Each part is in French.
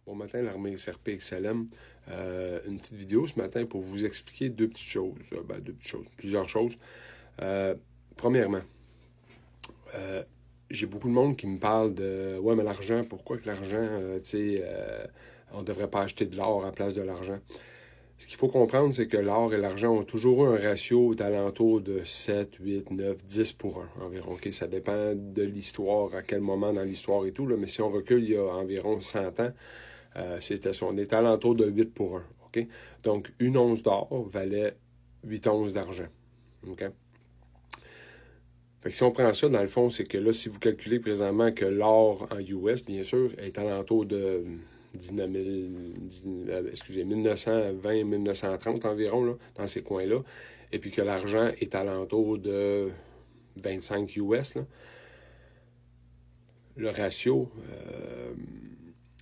Bon matin, l'armée SRP XLM. Une petite vidéo ce matin pour vous expliquer deux petites choses. Plusieurs choses. Premièrement, j'ai beaucoup de monde qui me parle de ouais, mais l'argent, pourquoi que l'argent, on ne devrait pas acheter de l'or à la place de l'argent. Ce qu'il faut comprendre, c'est que l'or et l'argent ont toujours eu un ratio d'alentour de 7, 8, 9, 10 pour 1 environ. Okay? Ça dépend de l'histoire, à quel moment dans l'histoire et tout, là, mais si on recule il y a environ 100 ans, on était alentour de 8 pour 1. Okay? Donc, une once d'or valait 8 onces d'argent. Okay? Fait que si on prend ça, dans le fond, c'est que là, si vous calculez présentement que l'or en US, bien sûr, est alentour de 1920-1930 environ, là, dans ces coins-là, et puis que l'argent est alentour de 25 US, là, le ratio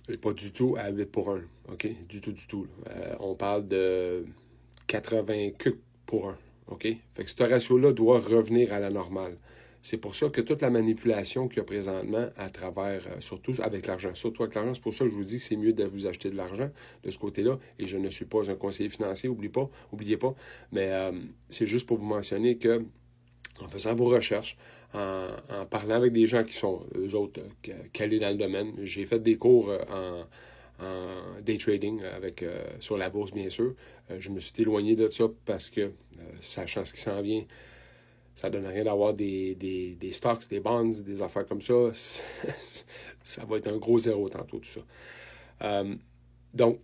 n'est pas du tout à 8 pour 1, OK? Du tout. On parle de 80 cucs pour 1, OK? Fait que ce ratio-là doit revenir à la normale. C'est pour ça que toute la manipulation qu'il y a présentement à travers, surtout avec l'argent, c'est pour ça que je vous dis que c'est mieux de vous acheter de l'argent de ce côté-là, et je ne suis pas un conseiller financier, oubliez pas, mais c'est juste pour vous mentionner que en faisant vos recherches, en parlant avec des gens qui sont, eux autres, calés dans le domaine, j'ai fait des cours en day trading sur la bourse, bien sûr. Je me suis éloigné de ça parce que, sachant ce qui s'en vient, ça ne donne rien d'avoir des stocks, des bonds, des affaires comme ça. Ça va être un gros zéro tantôt, tout ça. Donc,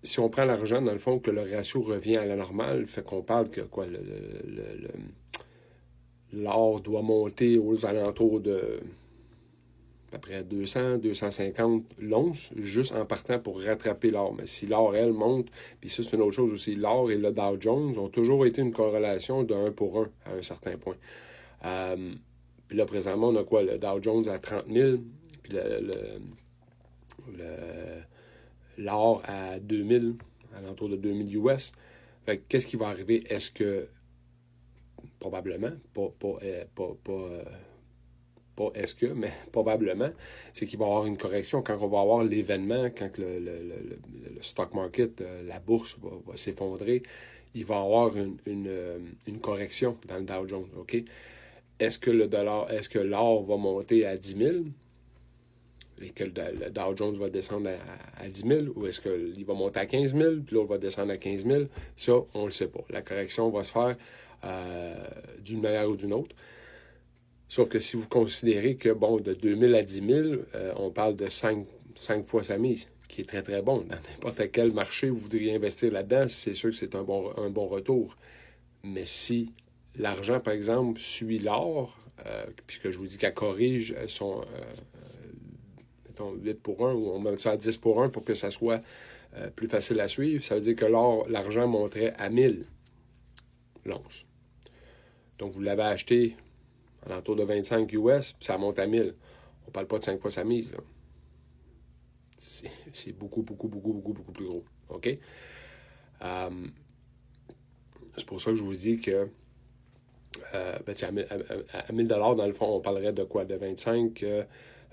si on prend l'argent, dans le fond, que le ratio revient à la normale, fait qu'on parle que quoi, l'or doit monter aux alentours de à peu près 200, 250 l'once, juste en partant pour rattraper l'or. Mais si l'or, elle, monte, puis ça, c'est une autre chose aussi, l'or et le Dow Jones ont toujours été une corrélation de 1 pour 1 à un certain point. Puis là, présentement, on a quoi? Le Dow Jones à 30 000, puis l'or à 2000, à l'entour de 2000 US. Fait que qu'est-ce qui va arriver? Est-ce que, probablement, pas est-ce que, mais probablement, c'est qu'il va y avoir une correction quand on va avoir l'événement, quand le stock market, la bourse va s'effondrer, il va y avoir une correction dans le Dow Jones, OK? Est-ce que l'or va monter à 10 000 et que le Dow Jones va descendre à 10 000, ou est-ce qu'il va monter à 15 000 puis l'autre va descendre à 15 000? Ça, on ne le sait pas. La correction va se faire d'une manière ou d'une autre. Sauf que si vous considérez que, bon, de 2000 à 10 000, on parle de 5 fois sa mise, qui est très, très bon. Dans n'importe quel marché, vous voudriez investir là-dedans, c'est sûr que c'est un bon retour. Mais si l'argent, par exemple, suit l'or, puisque je vous dis qu'elle corrige son, mettons, 8 pour 1, ou on met ça à 10 pour 1 pour que ça soit plus facile à suivre, ça veut dire que l'argent monterait à 1000 l'once. Donc, vous l'avez acheté à l'entour de 25 US, puis ça monte à 1000. On ne parle pas de 5 fois sa mise, là. C'est beaucoup plus gros. OK? C'est pour ça que je vous dis que à 1000 $, dans le fond, on parlerait de quoi? De 25, fait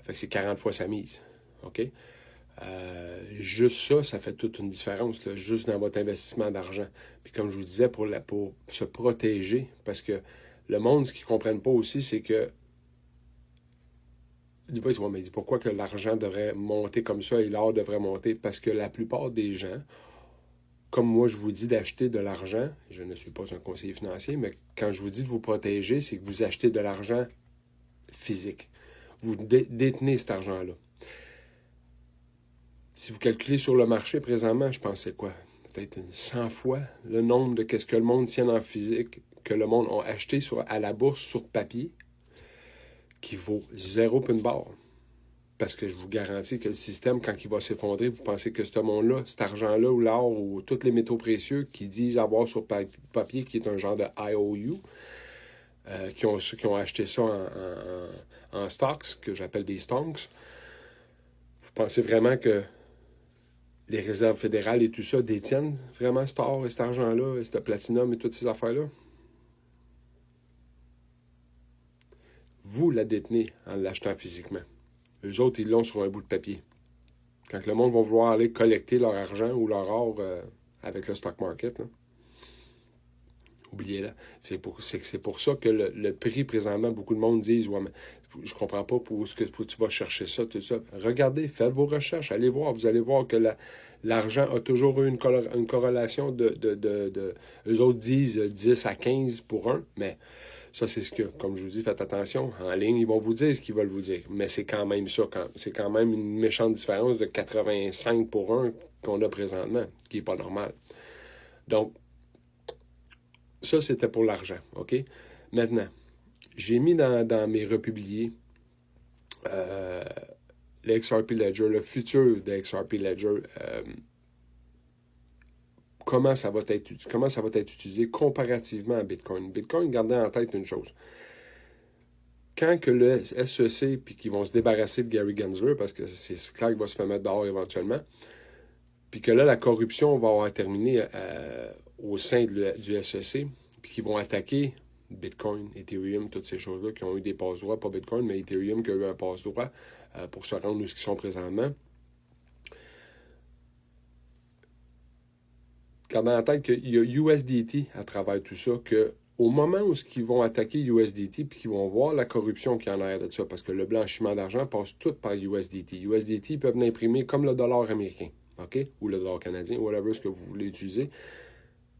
que c'est 40 fois sa mise. OK? Juste ça fait toute une différence, là, juste dans votre investissement d'argent. Puis comme je vous disais, pour se protéger, parce que le monde, ce qu'ils ne comprennent pas aussi, c'est que ils disent pourquoi que l'argent devrait monter comme ça et l'or devrait monter? Parce que la plupart des gens, comme moi je vous dis d'acheter de l'argent, je ne suis pas un conseiller financier, mais quand je vous dis de vous protéger, c'est que vous achetez de l'argent physique. Vous détenez cet argent-là. Si vous calculez sur le marché présentement, je pense que c'est quoi? Peut-être 100 fois le nombre de qu'est-ce que le monde tient en physique, que le monde a acheté à la bourse sur papier, qui vaut 0 puis une barre. Parce que je vous garantis que le système, quand il va s'effondrer, vous pensez que ce monde-là, cet argent-là, ou l'or, ou tous les métaux précieux qui disent avoir sur papier, qui est un genre de IOU, qui ont acheté ça en stocks, que j'appelle des stonks, vous pensez vraiment que les réserves fédérales et tout ça détiennent vraiment cet or et cet argent-là, et ce platinum et toutes ces affaires-là? Vous la détenez en l'achetant physiquement. Eux autres, ils l'ont sur un bout de papier. Quand le monde va vouloir aller collecter leur argent ou leur or avec le stock market, là, oubliez-le. C'est pour ça que le prix, présentement, beaucoup de monde disent « Ouais, mais je comprends pas pour où tu vas chercher ça, tout ça. » Regardez, faites vos recherches, allez voir. Vous allez voir que l'argent a toujours eu une corrélation eux autres disent 10 à 15 pour 1, mais ça, c'est ce que, comme je vous dis, faites attention. En ligne, ils vont vous dire ce qu'ils veulent vous dire. Mais c'est quand même ça. C'est quand même une méchante différence de 85 pour 1 qu'on a présentement, qui n'est pas normal. Donc, ça, c'était pour l'argent, OK? Maintenant, j'ai mis dans mes republiés le XRP Ledger, le futur de XRP Ledger, comment ça va être utilisé comparativement à Bitcoin. Bitcoin, gardez en tête une chose. Quand que le SEC, puis qu'ils vont se débarrasser de Gary Gensler, parce que c'est clair qu'il va se faire mettre dehors éventuellement, puis que là, la corruption va avoir terminé au sein du SEC, puis qu'ils vont attaquer Bitcoin, Ethereum, toutes ces choses-là qui ont eu des passe-droits, pas Bitcoin, mais Ethereum qui a eu un passe-droit pour se rendre où ils sont présentement. Gardez en tête qu'il y a USDT à travers tout ça, qu'au moment où ils vont attaquer USDT, puis qu'ils vont voir la corruption qui en a de ça, parce que le blanchiment d'argent passe tout par USDT. USDT, ils peuvent l'imprimer comme le dollar américain, OK? Ou le dollar canadien, whatever ce que vous voulez utiliser.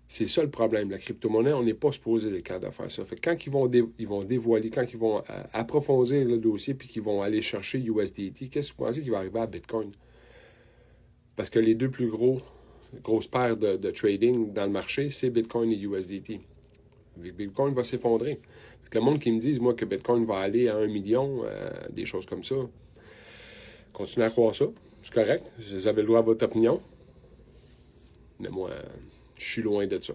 C'est ça le problème. La crypto-monnaie, on n'est pas supposé les cas de faire ça. Fait que quand ils vont dévoiler, quand ils vont approfondir le dossier, puis qu'ils vont aller chercher USDT, qu'est-ce que vous pensez qui va arriver à Bitcoin? Parce que les deux plus grosses paires de trading dans le marché, c'est Bitcoin et USDT. Bitcoin va s'effondrer. Le monde qui me dit, moi, que Bitcoin va aller à 1 million, des choses comme ça, continuez à croire ça. C'est correct. Vous avez le droit à votre opinion. Mais moi, je suis loin de ça.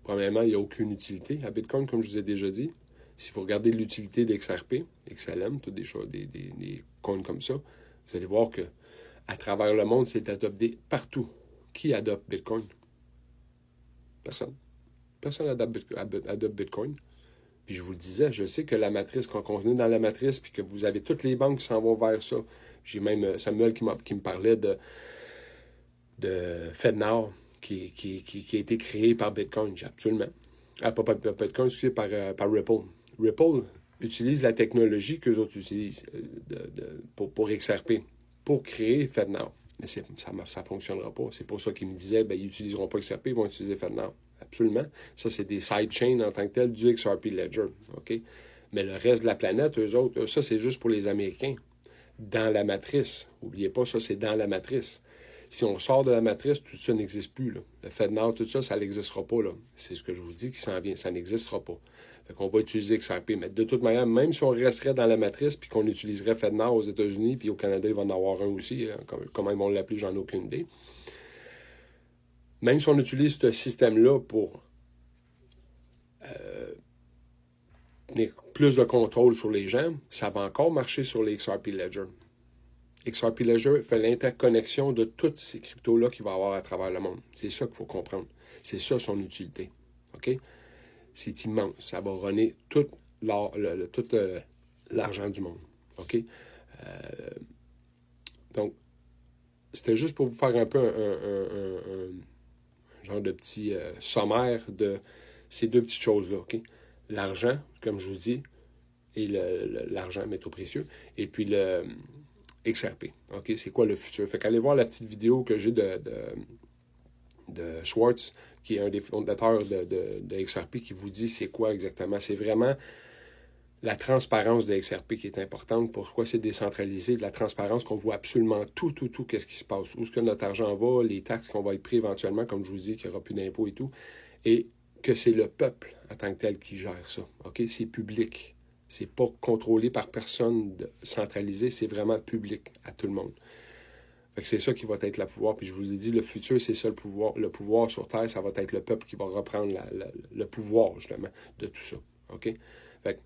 Premièrement, il n'y a aucune utilité à Bitcoin, comme je vous ai déjà dit. Si vous regardez l'utilité d'XRP, XLM, toutes des choses, des coins comme ça, vous allez voir que à travers le monde, c'est adopté partout. Qui adopte Bitcoin? Personne. Personne adopte Bitcoin. Puis je vous le disais, je sais que la matrice, quand on est dans la matrice, puis que vous avez toutes les banques qui s'en vont vers ça. J'ai même Samuel qui me parlait de FedNow, qui a été créé par Bitcoin, absolument. Pas Bitcoin, excusez, par Ripple. Ripple utilise la technologie qu'eux autres utilisent pour XRP, pour créer FedNow. Mais ça ne fonctionnera pas. C'est pour ça qu'ils me disaient, ils n'utiliseront pas XRP, ils vont utiliser FedNow. Absolument. Ça, c'est des sidechains en tant que tel du XRP Ledger. OK? Mais le reste de la planète, eux autres, ça, c'est juste pour les Américains. Dans la matrice. N'oubliez pas, ça, c'est dans la matrice. Si on sort de la matrice, tout ça n'existe plus. Là. Le FedNow, tout ça, ça n'existera pas. Là. C'est ce que je vous dis qui s'en vient. Ça n'existera pas. Fait qu'on va utiliser XRP. Mais de toute manière, même si on resterait dans la matrice puis qu'on utiliserait FedNow aux États-Unis, puis au Canada, il va en avoir un aussi. Comment ils vont l'appeler, j'en ai aucune idée. Même si on utilise ce système-là pour tenir plus de contrôle sur les gens, ça va encore marcher sur les XRP Ledger. XRP Ledger fait l'interconnexion de toutes ces cryptos-là qu'il va y avoir à travers le monde. C'est ça qu'il faut comprendre. C'est ça son utilité. OK? C'est immense. Ça va runner tout l'argent du monde. OK? Donc, c'était juste pour vous faire un peu un genre de petit sommaire de ces deux petites choses-là. OK? L'argent, comme je vous dis, et l'argent métaux précieux, et puis le XRP. OK? C'est quoi le futur? Fait qu'allez voir la petite vidéo que j'ai de Schwartz, qui est un des fondateurs de XRP, qui vous dit c'est quoi exactement. C'est vraiment la transparence de XRP qui est importante. Pourquoi c'est décentralisé? La transparence qu'on voit absolument tout, qu'est-ce qui se passe. Où est-ce que notre argent va, les taxes qu'on va être pris éventuellement, comme je vous dis, qu'il n'y aura plus d'impôts et tout. Et que c'est le peuple en tant que tel qui gère ça. OK? C'est public. C'est pas contrôlé par personne centralisé, c'est vraiment public à tout le monde. Fait que c'est ça qui va être le pouvoir. Puis je vous ai dit, le futur, c'est ça le pouvoir. Le pouvoir sur Terre, ça va être le peuple qui va reprendre le pouvoir, justement, de tout ça. OK? Fait que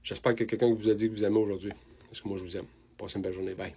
j'espère que quelqu'un vous a dit que vous aimez aujourd'hui. Parce que moi, je vous aime. Passez une belle journée. Bye.